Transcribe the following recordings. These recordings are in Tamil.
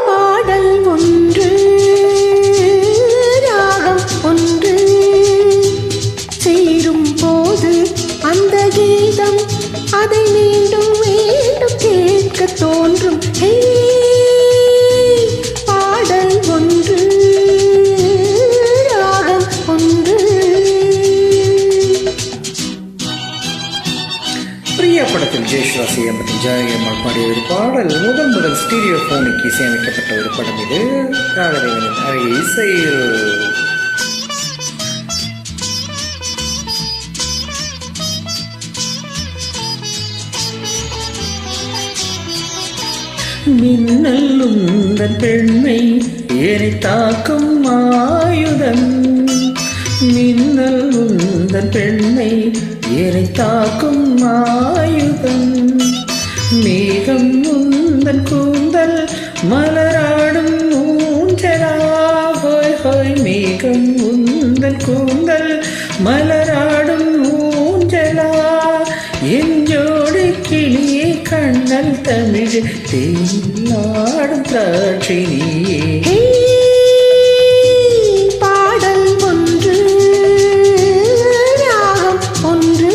பாடல் ஒன்று ராகம் ஒன்று சேரும் போது அந்த கீதம் அதை மீண்டும் மீண்டும் கேட்க தோன்றும். பாடல் ஒன்று ராகம் ஒன்று. பிரியா படத்தில் ஜெயசுதாஸ் மற்றும் ஜானகியம்மாள் பாடிய ஒரு பாடல் முதல் ஸ்டீரியோபோனிக் இசையமைக்கப்பட்ட ஒரு படம் இது. ராகதேவனின் அழகிய இசையில் மின்னல் உந்தன் பெண்மை ஏனை தாக்கும் ஆயுதம். மின்னல் உந்தன் பெண்மை ஏனை தாக்கும் ஆயுதம். மேகம் உந்தன் கூந்தல் மலராடும் ஊஞ்சலா. ஹோய் ஹோய் மேகம் உந்தன் கூந்தல் மலராடும் ஊஞ்சலா. என் ஜோடி கிளியே கண்ணல் தமிழ் தேனாடும் திராட்சை நீயே. பாடல் ஒன்று ராகம் ஒன்று.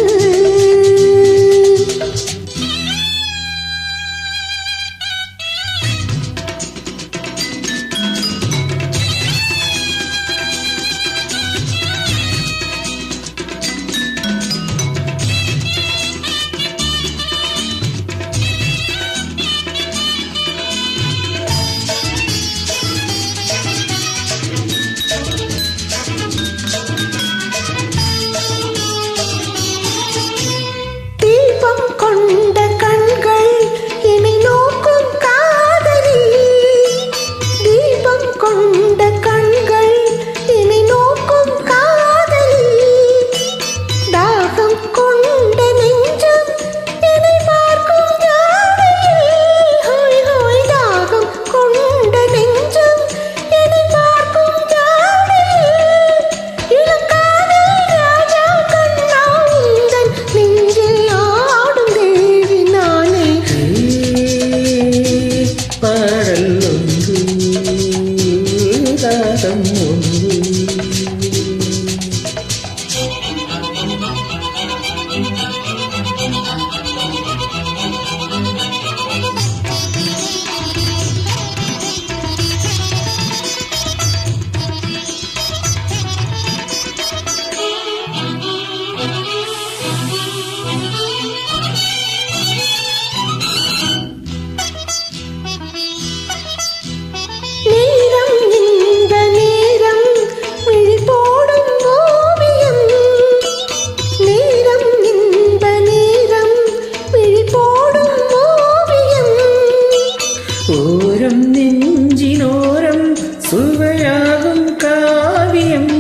ஓரம் நெஞ்சினோரம் சுவையாகும் காவியம்.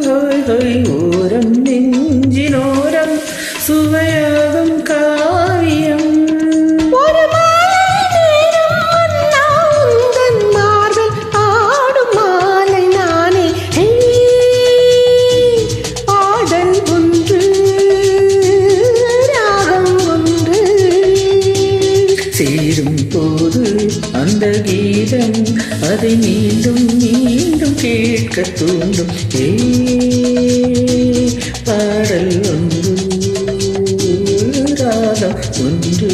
ஹோய் ஹோய் ஓரம் நெஞ்சினோரம் சுவையாகும் காவியம். ஒரு மார்பில் ஆடும் மாலை நானே. பாடல் ஒன்று ராகம் ஒன்று. சேரும் போது அந்த கீதம் அதை மீண்டும் மீண்டும் கேட்க தூண்டும். பாடல் ஒன்று ராகம் ஒன்று.